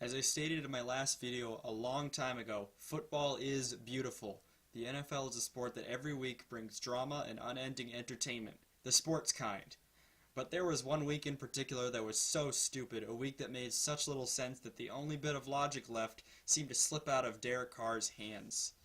As I stated in my last video a long time ago, football is beautiful. The NFL is a sport that every week brings drama and unending entertainment. The sports kind. But there was one week in particular that was so stupid, a week that made such little sense that the only bit of logic left seemed to slip out of Derek Carr's hands.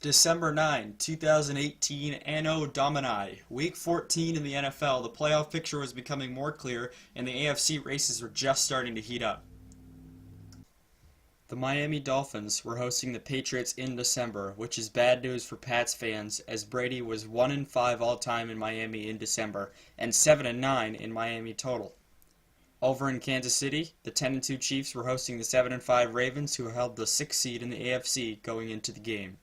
December 9, 2018, Anno Domini. Week 14 in the NFL, the playoff picture was becoming more clear, and the AFC races were just starting to heat up. The Miami Dolphins were hosting the Patriots in December, which is bad news for Pats fans, as Brady was 1-5 all-time in Miami in December, and 7-9 in Miami total. Over in Kansas City, the 10-2 Chiefs were hosting the 7-5 Ravens, who held the 6th seed in the AFC going into the game.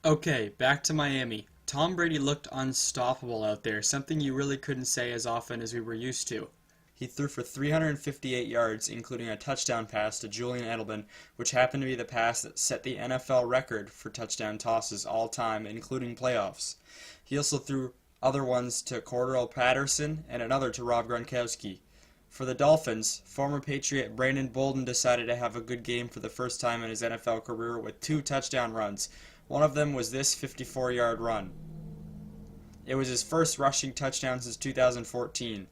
Okay, back to Miami. Tom Brady looked unstoppable out there, something you really couldn't say as often as we were used to. He threw for 358 yards, including a touchdown pass to Julian Edelman, which happened to be the pass that set the NFL record for touchdown tosses all time, including playoffs. He also threw other ones to Cordell Patterson and another to Rob Gronkowski. For the Dolphins, former Patriot Brandon Bolden decided to have a good game for the first time in his NFL career with 2 touchdown runs. One of them was this 54-yard run. It was his first rushing touchdown since 2014.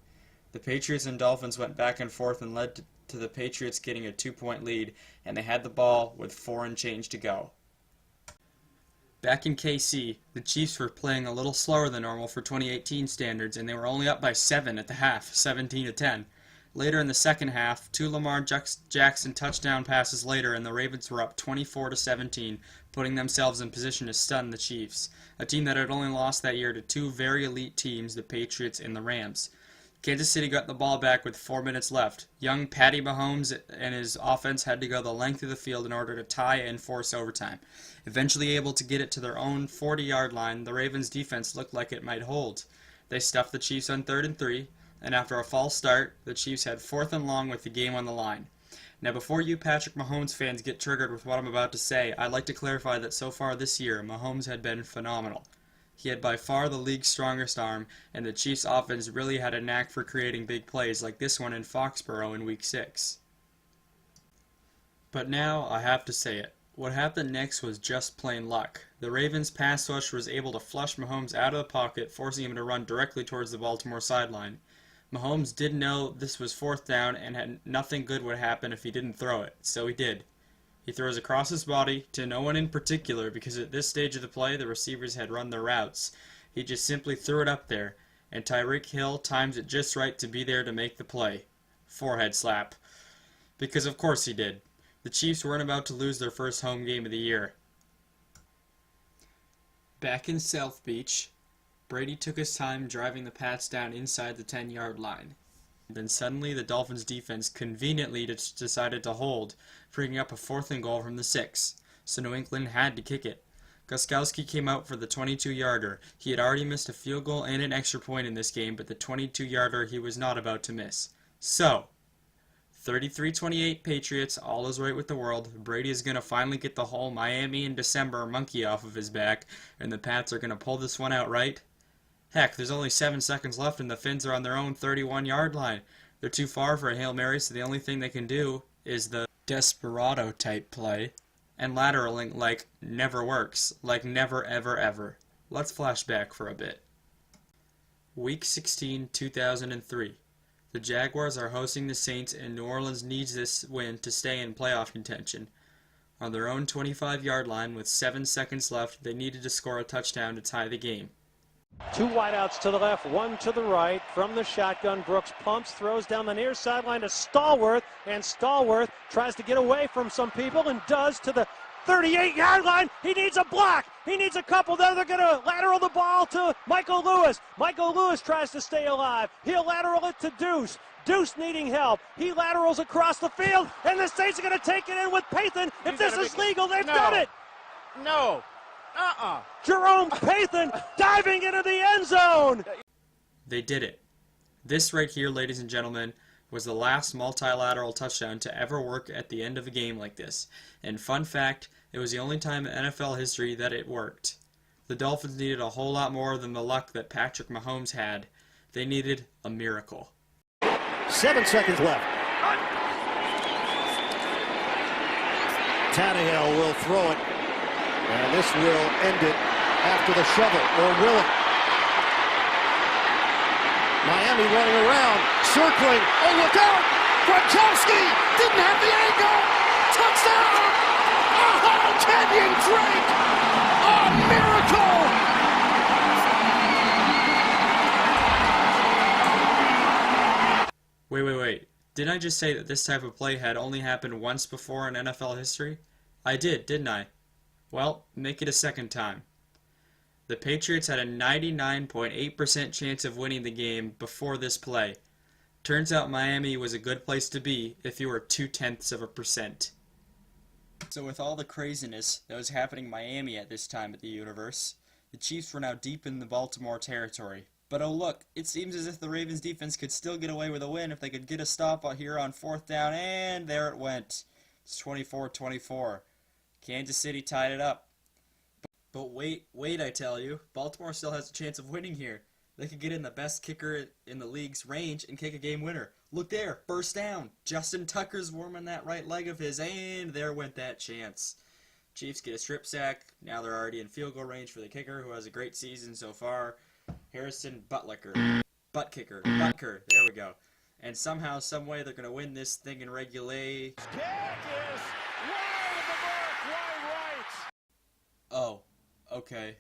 The Patriots and Dolphins went back and forth and led to the Patriots getting a 2-point lead, and they had the ball with 4 and change to go. Back in KC, the Chiefs were playing a little slower than normal for 2018 standards, and they were only up by 7 at the half, 17-10. Later in the second half, 2 Lamar Jackson touchdown passes later, and the Ravens were up 24-17, putting themselves in position to stun the Chiefs, a team that had only lost that year to 2 very elite teams, the Patriots and the Rams. Kansas City got the ball back with 4 minutes left. Young Patty Mahomes and his offense had to go the length of the field in order to tie and force overtime. Eventually able to get it to their own 40-yard line, the Ravens' defense looked like it might hold. They stuffed the Chiefs on 3rd and 3, and after a false start, the Chiefs had 4th and long with the game on the line. Now, before you Patrick Mahomes fans get triggered with what I'm about to say, I'd like to clarify that so far this year, Mahomes had been phenomenal. He had by far the league's strongest arm, and the Chiefs' offense really had a knack for creating big plays like this one in Foxborough in Week 6. But now, I have to say it. What happened next was just plain luck. The Ravens' pass rush was able to flush Mahomes out of the pocket, forcing him to run directly towards the Baltimore sideline. Mahomes did know this was 4th down and had nothing good would happen if he didn't throw it, so he did. He throws across his body to no one in particular because at this stage of the play the receivers had run their routes. He just simply threw it up there, and Tyreek Hill times it just right to be there to make the play. Forehead slap. Because of course he did. The Chiefs weren't about to lose their first home game of the year. Back in South Beach, Brady took his time driving the Pats down inside the 10-yard line. Then suddenly the Dolphins' defense conveniently decided to hold, freeing up a 4th and goal from the 6, so New England had to kick it. Gostkowski came out for the 22-yarder. He had already missed a field goal and an extra point in this game, but the 22-yarder he was not about to miss. So, 33-28 Patriots, all is right with the world. Brady is going to finally get the whole Miami in December monkey off of his back, and the Pats are going to pull this one out, right? Heck, there's only 7 seconds left and the Finns are on their own 31-yard line. They're too far for a Hail Mary, so the only thing they can do is the desperado-type play. And lateraling like never works. Like never, ever, ever. Let's flash back for a bit. Week 16, 2003. The Jaguars are hosting the Saints, and New Orleans needs this win to stay in playoff contention. On their own 25-yard line with 7 seconds left, they needed to score a touchdown to tie the game. 2 wideouts to the left, 1 to the right. From the shotgun, Brooks pumps, throws down the near sideline to Stallworth, and Stallworth tries to get away from some people and does to the 38-yard line. He needs a block. He needs a couple there. They're going to lateral the ball to Michael Lewis. Michael Lewis tries to stay alive. He'll lateral it to Deuce. Deuce needing help. He laterals across the field, and the Saints are going to take it in with Pathan. If this is legal, they've done it. No. Jerome Pathan diving into the end zone. They did it. This right here, ladies and gentlemen, was the last multilateral touchdown to ever work at the end of a game like this. And fun fact, it was the only time in NFL history that it worked. The Dolphins needed a whole lot more than the luck that Patrick Mahomes had. They needed a miracle. 7 seconds left. Tannehill will throw it, and this will end it after the shovel, or will it? Miami running around, circling. Oh, look out! Gronkowski didn't have the angle. Touchdown! Oh, Kenyon Drake! A miracle! Wait. Didn't I just say that this type of play had only happened once before in NFL history? I did, didn't I? Well, make it a second time. The Patriots had a 99.8% chance of winning the game before this play. Turns out Miami was a good place to be if you were 0.2%. So with all the craziness that was happening in Miami at this time of the universe, the Chiefs were now deep in the Baltimore territory. But oh look, it seems as if the Ravens defense could still get away with a win if they could get a stop out here on 4th down, and there it went. It's 24-24. Kansas City tied it up. But wait, I tell you, Baltimore still has a chance of winning here. They could get in the best kicker in the league's range and kick a game winner. Look there, first down. Justin Tucker's warming that right leg of his, and there went that chance. Chiefs get a strip sack. Now they're already in field goal range for the kicker, who has a great season so far. Harrison Buttkicker. There we go. And somehow, someway, they're going to win this thing in regulation. Kick is wide of the mark, right. Oh, okay.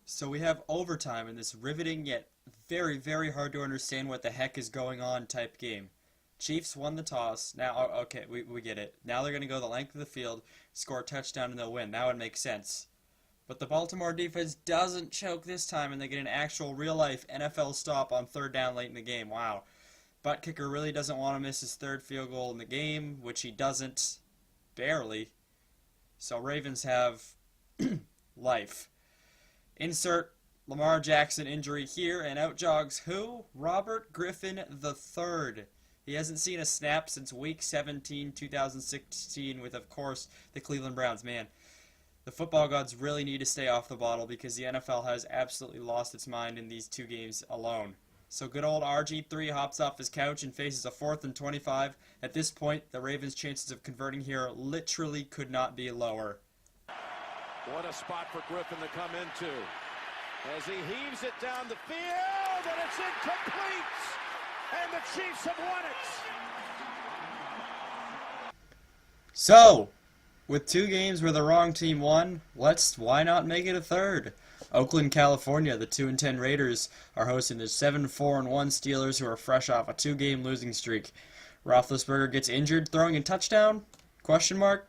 So we have overtime in this riveting yet very, very hard to understand what the heck is going on type game. Chiefs won the toss. Now, okay, we get it. Now they're going to go the length of the field, score a touchdown, and they'll win. That would make sense. But the Baltimore defense doesn't choke this time, and they get an actual real-life NFL stop on 3rd down late in the game. Wow. Butt kicker really doesn't want to miss his 3rd field goal in the game, which he doesn't. Barely. So Ravens have life. Insert Lamar Jackson injury here, and out jogs who? Robert Griffin III. He hasn't seen a snap since Week 17, 2016, with, of course, the Cleveland Browns. Man, the football gods really need to stay off the bottle because the NFL has absolutely lost its mind in these 2 games alone. So good old RG3 hops off his couch and faces a 4th and 25. At this point, the Ravens' chances of converting here literally could not be lower. What a spot for Griffin to come into. As he heaves it down the field, and it's incomplete! And the Chiefs have won it! So, with 2 games where the wrong team won, why not make it a 3rd? Oakland, California, the 2-10 Raiders are hosting the 7-4-1 Steelers, who are fresh off a 2-game losing streak. Roethlisberger gets injured throwing a touchdown? Question mark?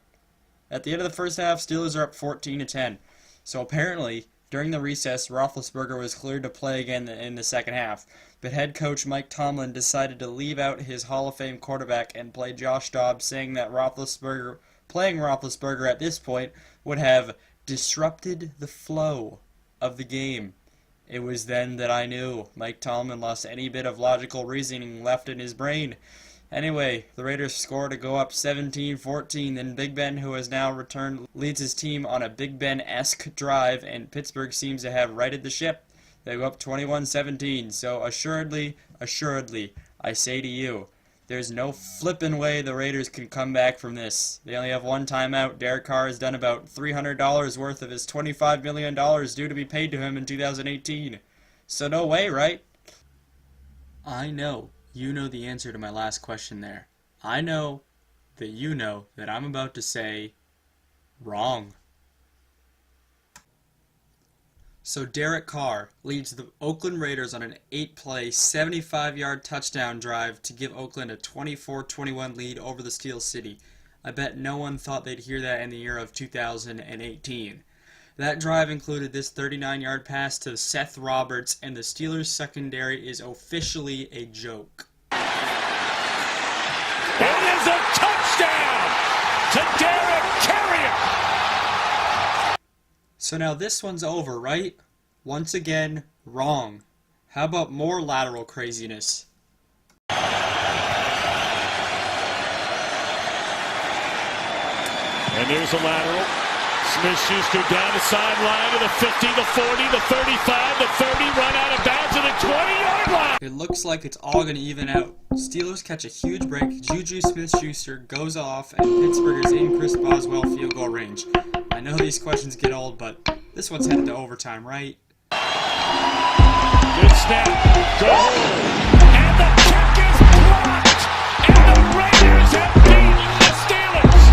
At the end of the first half, Steelers are up 14-10. So apparently, during the recess, Roethlisberger was cleared to play again in the second half. But head coach Mike Tomlin decided to leave out his Hall of Fame quarterback and play Josh Dobbs, saying that playing Roethlisberger at this point would have disrupted the flow of the game. It was then that I knew Mike Tomlin lost any bit of logical reasoning left in his brain. Anyway, the Raiders score to go up 17-14, then Big Ben, who has now returned, leads his team on a Big Ben-esque drive, and Pittsburgh seems to have righted the ship. They go up 21-17, so assuredly, I say to you, there's no flippin' way the Raiders can come back from this. They only have 1 timeout. Derek Carr has done about $300 worth of his $25 million due to be paid to him in 2018. So no way, right? I know. You know the answer to my last question there. I know that you know that I'm about to say wrong. So Derek Carr leads the Oakland Raiders on an 8-play, 75-yard touchdown drive to give Oakland a 24-21 lead over the Steel City. I bet no one thought they'd hear that in the year of 2018. That drive included this 39-yard pass to Seth Roberts, and the Steelers' secondary is officially a joke. It is a touchdown to Derek Carrier! So now this one's over, right? Once again, wrong. How about more lateral craziness? And there's a lateral. Smith-Schuster down the sideline to the 50, the 40, the 35, the 30, run out of bounds to the 20-yard line. It looks like it's all going to even out. Steelers catch a huge break, Juju Smith-Schuster goes off, and Pittsburgh is in Chris Boswell field goal range. I know these questions get old, but this one's headed to overtime, right? Good snap, go hold, and the kick is blocked, and the Raiders have beaten the Steelers.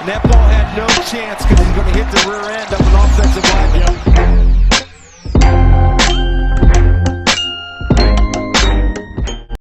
And that ball had no chance because he's going to hit the rear end of an offensive lineman. Yep.